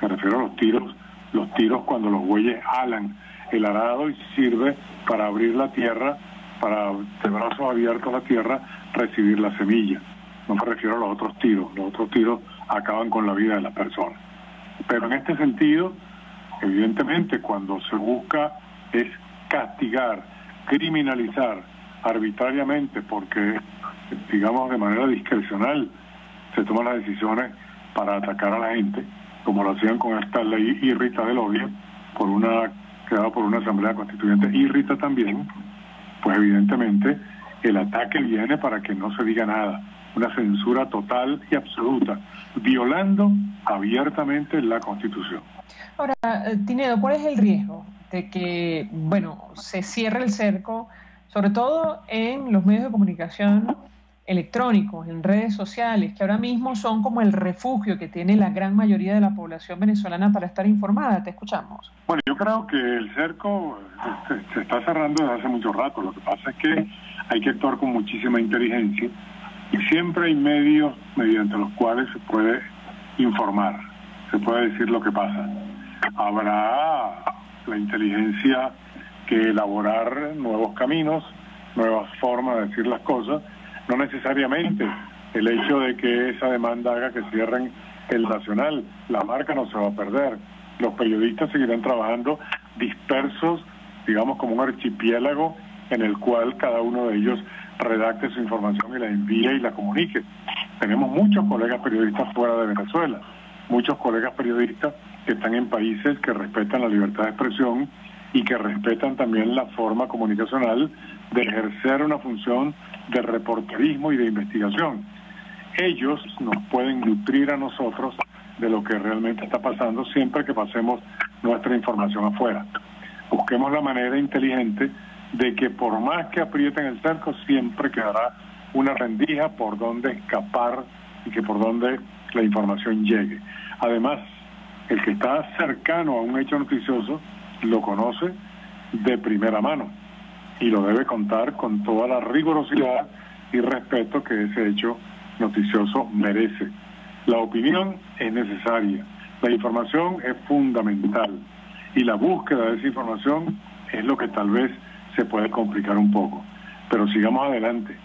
Me refiero a los tiros cuando los bueyes alan el arado y sirve para abrir la tierra, para de brazos abiertos a la tierra recibir la semilla. No me refiero a los otros tiros acaban con la vida de las personas. Pero en este sentido, evidentemente, cuando se busca es castigar, criminalizar arbitrariamente, porque, digamos, de manera discrecional se toman las decisiones para atacar a la gente, como lo hacían con esta ley Irrita del odio, creada por una asamblea constituyente Irrita también, pues evidentemente el ataque viene para que no se diga nada, una censura total y absoluta, violando abiertamente la Constitución. Ahora, Tinedo, ¿cuál es el riesgo de que, se cierre el cerco, sobre todo en los medios de comunicación electrónicos, en redes sociales, que ahora mismo son como el refugio que tiene la gran mayoría de la población venezolana para estar informada? Te escuchamos. Bueno, yo creo que el cerco se está cerrando desde hace mucho rato. Lo que pasa es que hay que actuar con muchísima inteligencia y siempre hay medios mediante los cuales se puede informar, se puede decir lo que pasa. Habrá la inteligencia que elaborar nuevos caminos, nuevas formas de decir las cosas, no necesariamente El hecho de que esa demanda haga que cierren el Nacional, la marca no se va a perder. Los periodistas seguirán trabajando dispersos, digamos como un archipiélago en el cual cada uno de ellos redacte su información y la envíe y la comunique. Tenemos muchos colegas periodistas fuera de Venezuela, muchos colegas periodistas que están en países que respetan la libertad de expresión y que respetan también la forma comunicacional de ejercer una función de reporterismo y de investigación. Ellos nos pueden nutrir a nosotros de lo que realmente está pasando siempre que pasemos nuestra información afuera. Busquemos la manera inteligente de que por más que aprieten el cerco, siempre quedará una rendija por donde escapar y que por donde la información llegue. Además, el que está cercano a un hecho noticioso lo conoce de primera mano y lo debe contar con toda la rigurosidad y respeto que ese hecho noticioso merece. La opinión es necesaria, la información es fundamental y la búsqueda de esa información es lo que tal vez se puede complicar un poco. Pero sigamos adelante,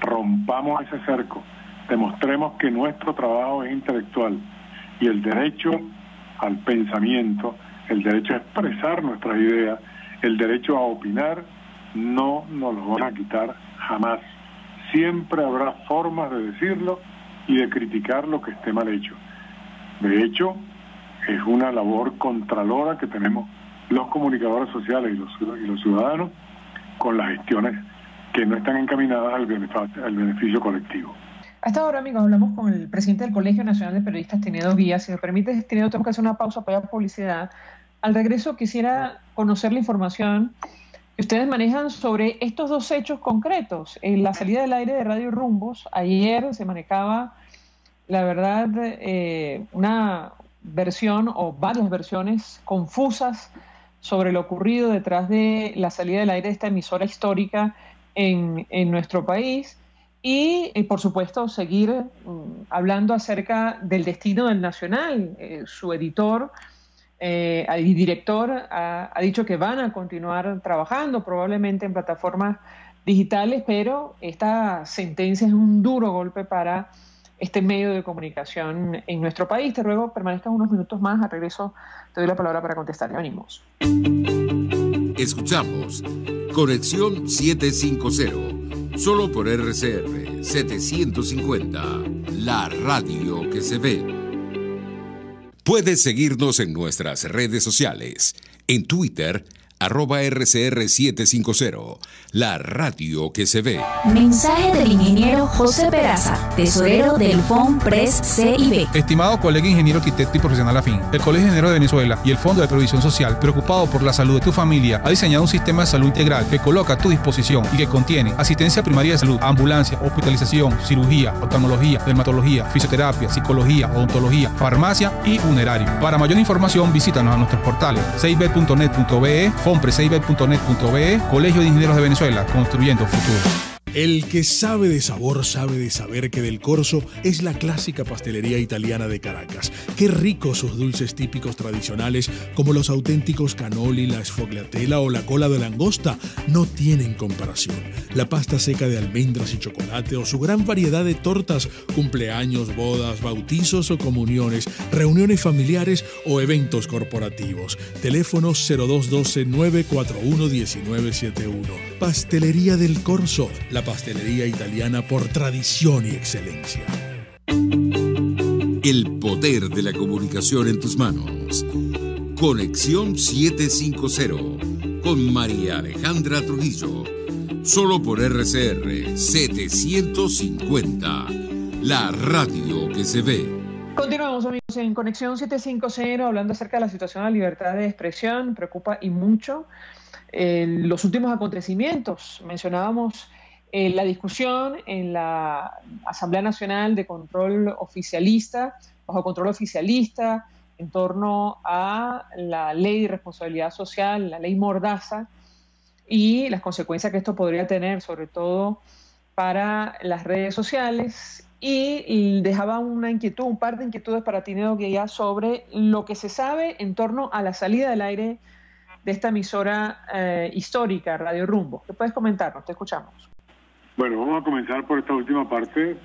rompamos ese cerco, demostremos que nuestro trabajo es intelectual y el derecho al pensamiento, el derecho a expresar nuestras ideas, el derecho a opinar, no nos lo van a quitar jamás. Siempre habrá formas de decirlo y de criticar lo que esté mal hecho. De hecho, es una labor contralora que tenemos los comunicadores sociales y los ciudadanos con las gestiones que no están encaminadas al beneficio colectivo. A esta hora, amigos, hablamos con el presidente del Colegio Nacional de Periodistas, Tinedo Guía. Si me permite, Tinedo, tengo que hacer una pausa para publicidad. Al regreso quisiera conocer la información que ustedes manejan sobre estos dos hechos concretos. En la salida del aire de Radio Rumbos, ayer se manejaba, la verdad, una versión o varias versiones confusas sobre lo ocurrido detrás de la salida del aire de esta emisora histórica en nuestro país. Y, por supuesto, seguir hablando acerca del destino del Nacional. Su editor y director ha dicho que van a continuar trabajando, probablemente en plataformas digitales, pero esta sentencia es un duro golpe para este medio de comunicación en nuestro país. Te ruego permanezcas unos minutos más. Al regreso te doy la palabra para contestarle. Ánimos. Escuchamos Conexión 750. Solo por RCR 750, la radio que se ve. Puedes seguirnos en nuestras redes sociales. En Twitter, @RCR750, la radio que se ve. Mensaje del ingeniero José Peraza, tesorero del FONPRES CIB. Estimado colega ingeniero, arquitecto y profesional afín, el Colegio de Ingenieros de Venezuela y el Fondo de Previsión Social, preocupado por la salud de tu familia, ha diseñado un sistema de salud integral que coloca a tu disposición y que contiene asistencia primaria de salud, ambulancia, hospitalización, cirugía, oftalmología, dermatología, fisioterapia, psicología, odontología, farmacia y funerario. Para mayor información, visítanos a nuestros portales cib.net.be, FONPRESCIB.net.be, Colegio de Ingenieros de Venezuela, construyendo futuro. El que sabe de sabor sabe de saber que Del Corso es la clásica pastelería italiana de Caracas. Qué ricos sus dulces típicos tradicionales, como los auténticos cannoli, la sfogliatella o la cola de langosta, no tienen comparación. La pasta seca de almendras y chocolate o su gran variedad de tortas, cumpleaños, bodas, bautizos o comuniones, reuniones familiares o eventos corporativos. Teléfono 0212-941-1971. Pastelería Del Corso, la pastelería italiana por tradición y excelencia. El poder de la comunicación en tus manos. Conexión 750 con María Alejandra Trujillo. Solo por RCR 750, la radio que se ve. Continuamos, amigos, en Conexión 750, hablando acerca de la situación de la libertad de expresión. Preocupa y mucho los últimos acontecimientos. Mencionábamos la discusión en la Asamblea Nacional de Control Oficialista, bajo control oficialista, en torno a la ley de responsabilidad social, la ley Mordaza, y las consecuencias que esto podría tener, sobre todo para las redes sociales. Y dejaba una inquietud, un par de inquietudes para Tinedo Guía sobre lo que se sabe en torno a la salida del aire de esta emisora histórica, Radio Rumbo. ¿Qué puedes comentarnos? Te escuchamos. Bueno, vamos a comenzar por esta última parte.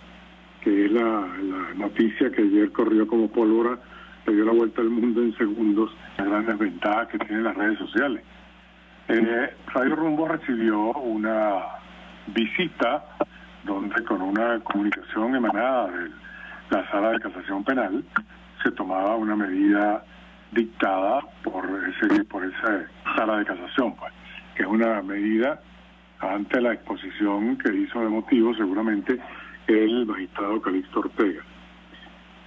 que es la noticia que ayer corrió como pólvora, le dio la vuelta al mundo en segundos, las grandes ventajas que tienen las redes sociales. Radio Rumbo recibió una visita donde, con una comunicación emanada de la Sala de Casación Penal, se tomaba una medida dictada por esa Sala de Casación, pues, que es una medida ante la exposición que hizo de motivos seguramente el magistrado Calixto Ortega.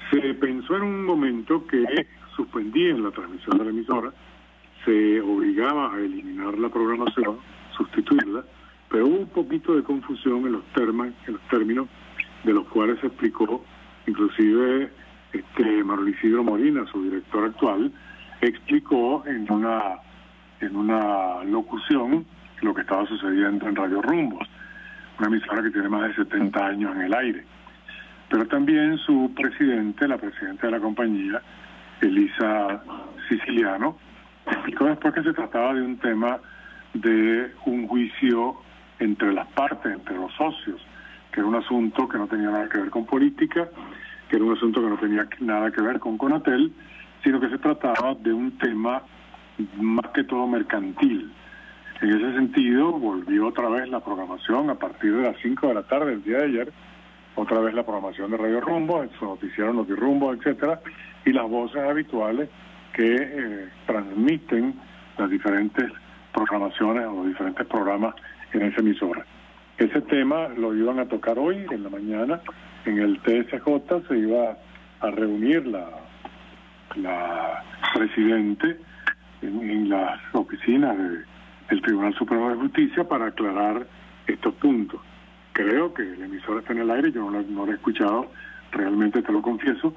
Se pensó en un momento que suspendían la transmisión de la emisora, se obligaba a eliminar la programación, sustituirla, pero hubo un poquito de confusión en los términos de los cuales se explicó. Inclusive Manuel Isidro Molina, su director actual, explicó en una locución lo que estaba sucediendo en Radio Rumbos, una emisora que tiene más de 70 años en el aire. Pero también su presidente, la presidenta de la compañía, Elisa Siciliano, explicó después que se trataba de un tema de un juicio entre las partes, entre los socios, que era un asunto que no tenía nada que ver con política, que era un asunto que no tenía nada que ver con Conatel, sino que se trataba de un tema más que todo mercantil. En ese sentido, volvió otra vez la programación a partir de las 5 de la tarde el día de ayer, otra vez la programación de Radio Rumbo, su noticiero Notirumbo, etcétera, y las voces habituales que transmiten las diferentes programaciones o los diferentes programas en esa emisora. Ese tema lo iban a tocar hoy en la mañana en el TSJ. Se iba a reunir la presidente en las oficinas del Tribunal Supremo de Justicia para aclarar estos puntos. Creo que la emisora está en el aire, yo no la he escuchado, realmente te lo confieso,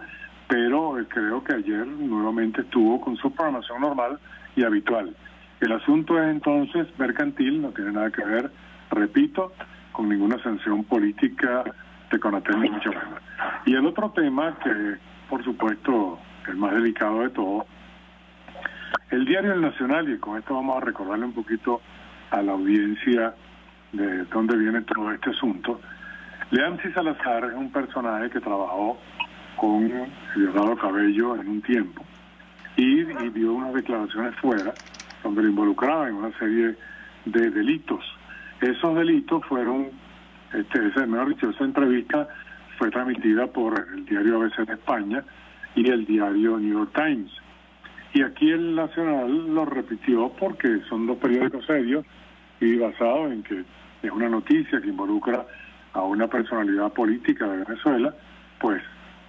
pero creo que ayer nuevamente estuvo con su programación normal y habitual. El asunto es entonces mercantil, no tiene nada que ver, repito, con ninguna sanción política de Conatel ni mucho menos. Y el otro tema, que por supuesto el más delicado de todo, el diario El Nacional, y con esto vamos a recordarle un poquito a la audiencia de dónde viene todo este asunto. Leamsi Salazar es un personaje que trabajó con Diosdado Cabello en un tiempo y dio unas declaraciones fuera donde lo involucraba en una serie de delitos. Esos delitos fueron, esa entrevista fue transmitida por el diario ABC de España y el diario New York Times. Y aquí el Nacional lo repitió porque son dos periódicos serios y basados en que es una noticia que involucra a una personalidad política de Venezuela, pues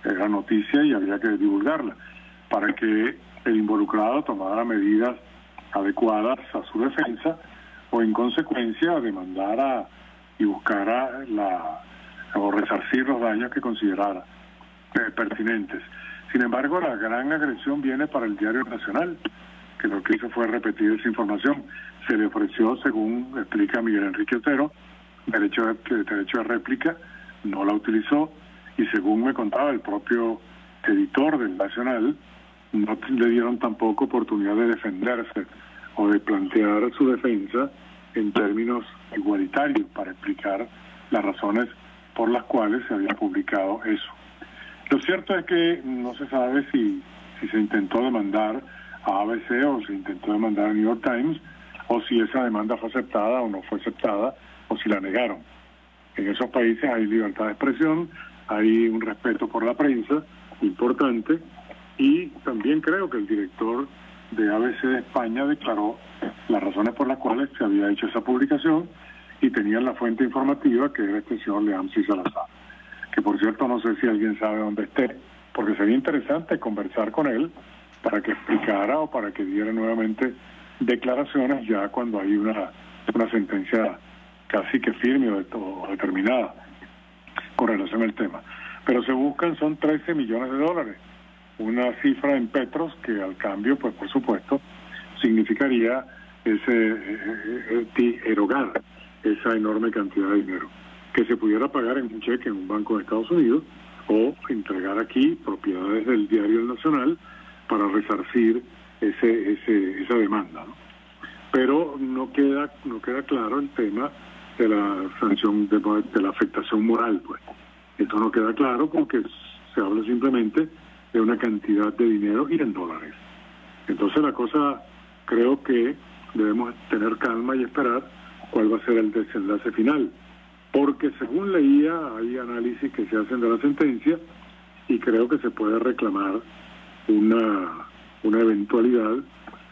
era noticia y había que divulgarla para que el involucrado tomara medidas adecuadas a su defensa o en consecuencia demandara y buscara o resarcir los daños que considerara pertinentes. Sin embargo, la gran agresión viene para el diario Nacional, que lo que hizo fue repetir esa información. Se le ofreció, según explica Miguel Enrique Otero, derecho de réplica, no la utilizó, y según me contaba el propio editor del Nacional, no le dieron tampoco oportunidad de defenderse o de plantear su defensa en términos igualitarios para explicar las razones por las cuales se había publicado eso. Lo cierto es que no se sabe si se intentó demandar a ABC o se intentó demandar a New York Times, o si esa demanda fue aceptada o no fue aceptada, o si la negaron. En esos países hay libertad de expresión, hay un respeto por la prensa importante, y también creo que el director de ABC de España declaró las razones por las cuales se había hecho esa publicación y tenían la fuente informativa, que era este señor Leamsi Salazar, que por cierto no sé si alguien sabe dónde esté, porque sería interesante conversar con él para que explicara o para que diera nuevamente declaraciones ya cuando hay una sentencia casi que firme o determinada con relación al tema. Pero se buscan, son 13 millones de dólares, una cifra en petros que al cambio, pues por supuesto, significaría erogar esa enorme cantidad de dinero, que se pudiera pagar en un cheque en un banco de Estados Unidos o entregar aquí propiedades del diario El Nacional para resarcir esa demanda, ¿no? Pero no queda claro el tema de la sanción, de la afectación moral, pues. Esto no queda claro porque se habla simplemente de una cantidad de dinero y en dólares. Entonces la cosa, creo que debemos tener calma y esperar cuál va a ser el desenlace final, porque según leía hay análisis que se hacen de la sentencia y creo que se puede reclamar una eventualidad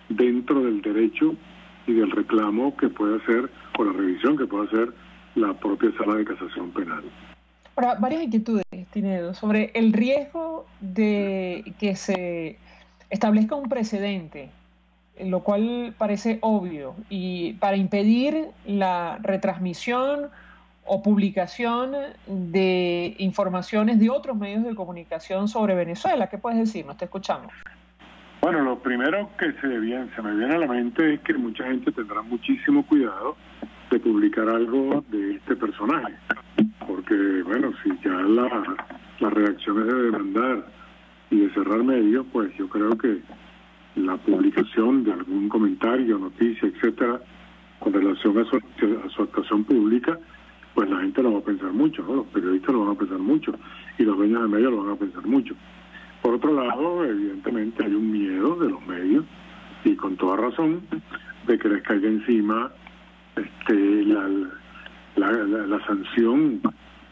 dentro del derecho y del reclamo que puede hacer, o la revisión que puede hacer la propia Sala de Casación Penal. Ahora, varias inquietudes, Tinedo, sobre el riesgo de que se establezca un precedente, lo cual parece obvio, y para impedir la retransmisión o publicación de informaciones de otros medios de comunicación sobre Venezuela. ¿Qué puedes decirnos? Te escuchamos. Bueno, lo primero que se me viene a la mente es que mucha gente tendrá muchísimo cuidado de publicar algo de este personaje, porque, bueno, si ya las reacciones de demandar y de cerrar medios, pues yo creo que la publicación de algún comentario, noticia, etcétera, con relación a su actuación pública, pues la gente lo va a pensar mucho, ¿no? Los periodistas lo van a pensar mucho y los dueños de medios lo van a pensar mucho. Por otro lado, evidentemente hay un miedo de los medios, y con toda razón, de que les caiga encima la sanción,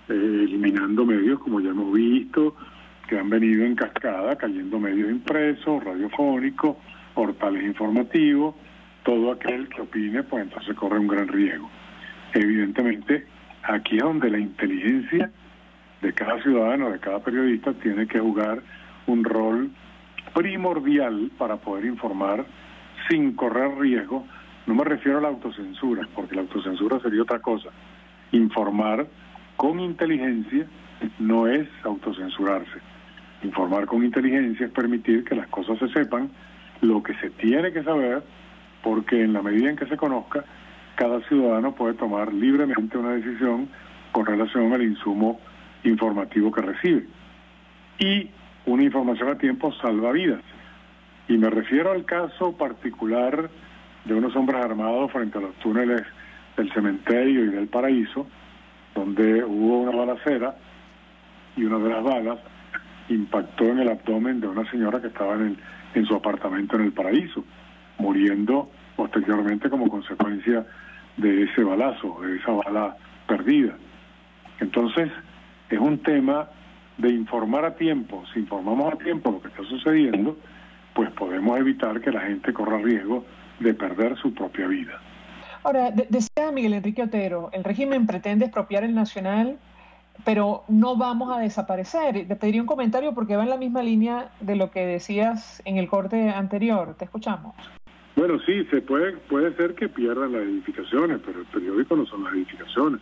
eliminando medios, como ya hemos visto, que han venido en cascada, cayendo medios impresos, radiofónicos, portales informativos. Todo aquel que opine, pues entonces corre un gran riesgo. Evidentemente, aquí es donde la inteligencia de cada ciudadano, de cada periodista, tiene que jugar un rol primordial para poder informar sin correr riesgo. No me refiero a la autocensura, porque la autocensura sería otra cosa. Informar con inteligencia no es autocensurarse. Informar con inteligencia es permitir que las cosas se sepan, lo que se tiene que saber, porque en la medida en que se conozca, cada ciudadano puede tomar libremente una decisión con relación al insumo informativo que recibe. Y una información a tiempo salva vidas. Y me refiero al caso particular de unos hombres armados frente a los túneles del Cementerio y del Paraíso, donde hubo una balacera y una de las balas impactó en el abdomen de una señora que estaba en su apartamento en el Paraíso, muriendo posteriormente como consecuencia de ese balazo, de esa bala perdida. Entonces, es un tema de informar a tiempo. Si informamos a tiempo lo que está sucediendo, pues podemos evitar que la gente corra riesgo de perder su propia vida. Ahora, decía Miguel Enrique Otero, el régimen pretende expropiar el nacional, pero no vamos a desaparecer. Te pediría un comentario porque va en la misma línea de lo que decías en el corte anterior. Te escuchamos. Bueno, sí, puede ser que pierdan las edificaciones, pero el periódico no son las edificaciones.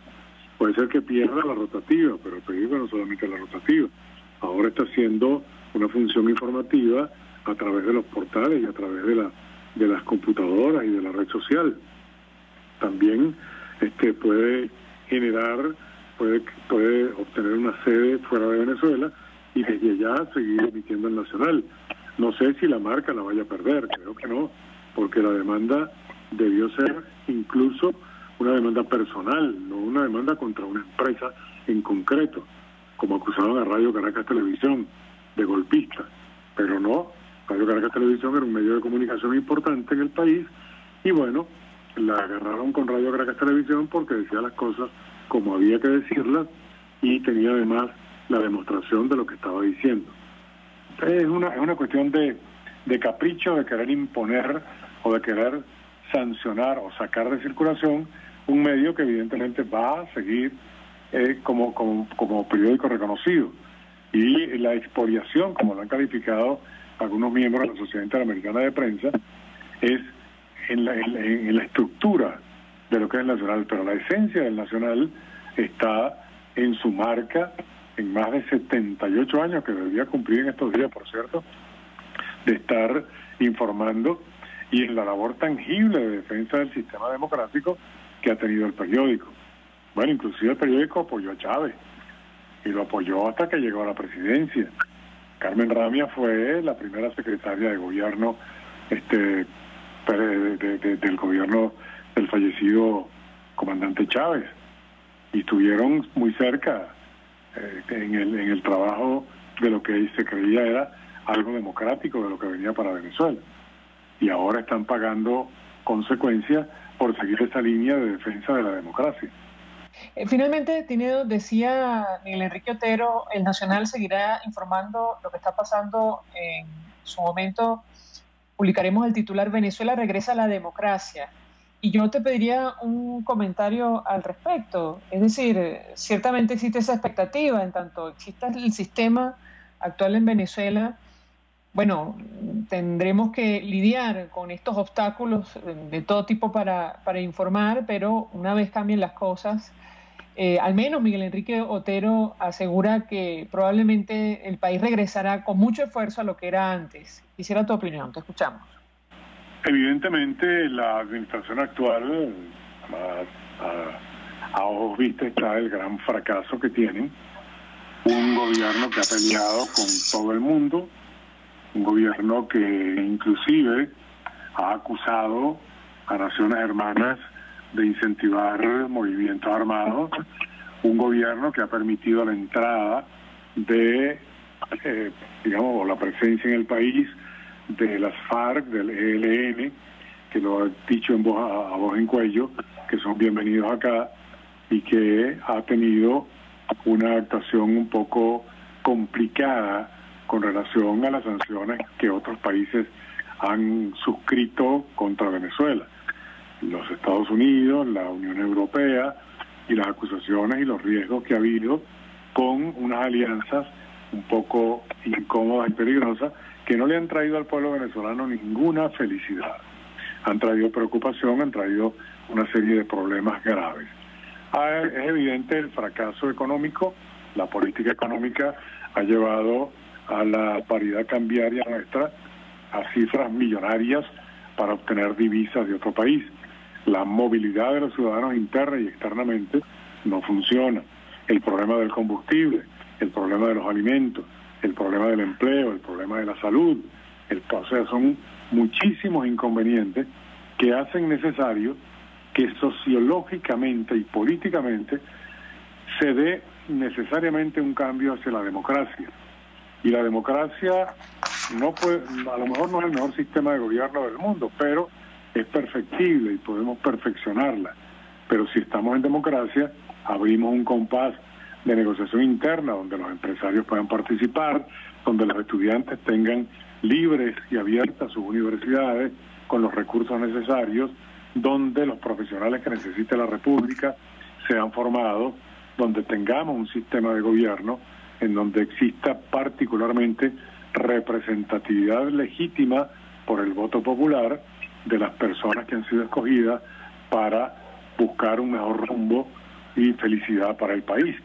Puede ser que pierda la rotativa, pero el periódico no solamente la rotativa. Ahora está haciendo una función informativa a través de los portales y a través de las computadoras y de la red social. También puede obtener una sede fuera de Venezuela y desde allá seguir emitiendo el nacional. No sé si la marca la vaya a perder, creo que no, porque la demanda debió ser incluso una demanda personal, no una demanda contra una empresa en concreto, como acusaban a Radio Caracas Televisión de golpista. Pero no, Radio Caracas Televisión era un medio de comunicación importante en el país y bueno, la agarraron con Radio Caracas Televisión porque decía las cosas como había que decirlas y tenía además la demostración de lo que estaba diciendo. Es una cuestión de capricho, de querer imponer o de querer sancionar o sacar de circulación un medio que evidentemente va a seguir como periódico reconocido. Y la expoliación, como lo han calificado algunos miembros de la Sociedad Interamericana de Prensa, es en la estructura de lo que es el nacional, pero la esencia del nacional está en su marca, en más de 78 años, que debería cumplir en estos días, por cierto, de estar informando, y en la labor tangible de defensa del sistema democrático que ha tenido el periódico. Bueno, inclusive el periódico apoyó a Chávez, y lo apoyó hasta que llegó a la presidencia. Carmen Ramia fue la primera secretaria de gobierno del gobierno del fallecido comandante Chávez, y estuvieron muy cerca en el trabajo de lo que se creía era algo democrático de lo que venía para Venezuela. Y ahora están pagando consecuencias por seguir esa línea de defensa de la democracia. Finalmente, Tineo, decía Miguel Enrique Otero, el Nacional seguirá informando lo que está pasando. En su momento publicaremos el titular "Venezuela regresa a la democracia". Y yo te pediría un comentario al respecto. Es decir, ciertamente existe esa expectativa, en tanto exista el sistema actual en Venezuela. Bueno, tendremos que lidiar con estos obstáculos de todo tipo para informar, pero una vez cambien las cosas, al menos Miguel Enrique Otero asegura que probablemente el país regresará con mucho esfuerzo a lo que era antes. Quisiera tu opinión, te escuchamos. Evidentemente la administración actual, a ojos vistos, está el gran fracaso que tienen. Un gobierno que ha peleado con todo el mundo, un gobierno que inclusive ha acusado a naciones hermanas de incentivar movimientos armados, un gobierno que ha permitido la entrada de, digamos, la presencia en el país de las FARC, del ELN, que lo ha dicho a voz en cuello, que son bienvenidos acá, y que ha tenido una actuación un poco complicada con relación a las sanciones que otros países han suscrito contra Venezuela. Los Estados Unidos, la Unión Europea, y las acusaciones y los riesgos que ha habido con unas alianzas un poco incómodas y peligrosas que no le han traído al pueblo venezolano ninguna felicidad. Han traído preocupación, han traído una serie de problemas graves. Es evidente el fracaso económico. La política económica ha llevado a la paridad cambiaria nuestra a cifras millonarias para obtener divisas de otro país. La movilidad de los ciudadanos interna y externamente no funciona. El problema del combustible, el problema de los alimentos, el problema del empleo, el problema de la salud, o sea, son muchísimos inconvenientes que hacen necesario que sociológicamente y políticamente se dé necesariamente un cambio hacia la democracia. Y la democracia no puede, a lo mejor no es el mejor sistema de gobierno del mundo, pero es perfectible y podemos perfeccionarla. Pero si estamos en democracia, abrimos un compás de negociación interna donde los empresarios puedan participar, donde los estudiantes tengan libres y abiertas sus universidades con los recursos necesarios, donde los profesionales que necesite la República sean formados, donde tengamos un sistema de gobierno en donde exista particularmente representatividad legítima por el voto popular de las personas que han sido escogidas para buscar un mejor rumbo y felicidad para el país.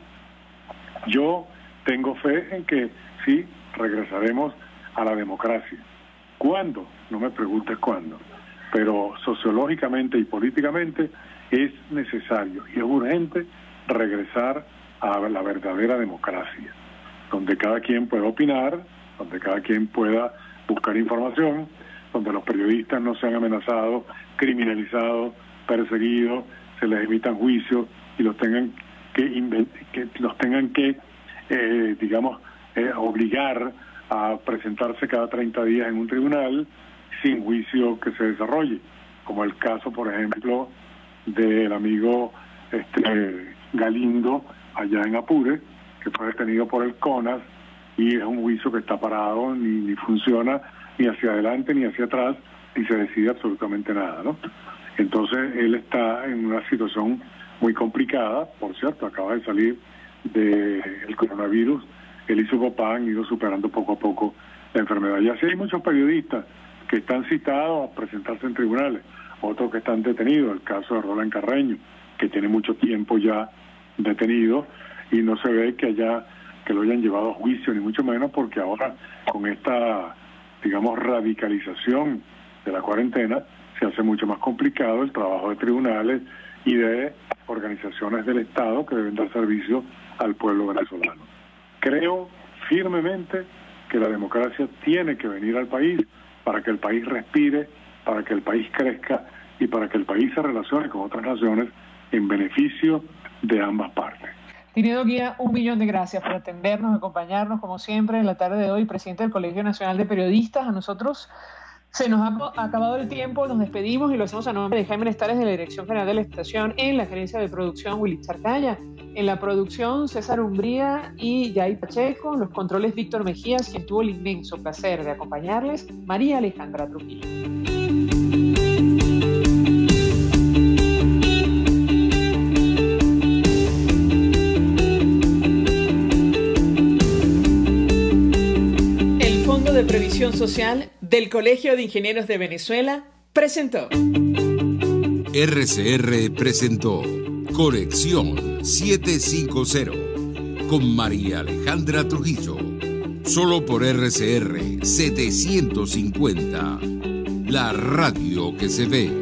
Yo tengo fe en que sí, regresaremos a la democracia. ¿Cuándo? No me preguntes cuándo. Pero sociológicamente y políticamente es necesario y es urgente regresar a la verdadera democracia, donde cada quien pueda opinar, donde cada quien pueda buscar información, donde los periodistas no sean amenazados, criminalizados, perseguidos, se les emitan juicios y los tengan que obligar a presentarse cada 30 días en un tribunal sin juicio que se desarrolle, como el caso, por ejemplo, del amigo Galindo allá en Apure, que fue detenido por el CONAS, y es un juicio que está parado, ni funciona ni hacia adelante ni hacia atrás, ni se decide absolutamente nada, ¿no? Entonces él está en una situación muy complicada. Por cierto, acaba de salir del coronavirus. Él y su papá han ido superando poco a poco la enfermedad. Y así hay muchos periodistas que están citados a presentarse en tribunales, otros que están detenidos, el caso de Roland Carreño, que tiene mucho tiempo ya detenido y no se ve que lo hayan llevado a juicio, ni mucho menos, porque ahora con esta, digamos, radicalización de la cuarentena se hace mucho más complicado el trabajo de tribunales y de organizaciones del Estado que deben dar servicio al pueblo venezolano. Creo firmemente que la democracia tiene que venir al país para que el país respire, para que el país crezca y para que el país se relacione con otras naciones en beneficio de ambas partes. Tinedo Guía, 1.000.000 de gracias por atendernos, acompañarnos como siempre en la tarde de hoy, presidente del Colegio Nacional de Periodistas. A nosotros se nos ha acabado el tiempo, nos despedimos y lo hacemos a nombre de Jaime Nestares de la Dirección General de la Estación, en la gerencia de producción Willy Charcaya, en la producción César Umbría y Yay Pacheco, los controles Víctor Mejías, quien tuvo el inmenso placer de acompañarles, María Alejandra Trujillo. De Previsión Social del Colegio de Ingenieros de Venezuela presentó. RCR presentó Conexión 750 con María Alejandra Trujillo. Solo por RCR 750, la radio que se ve.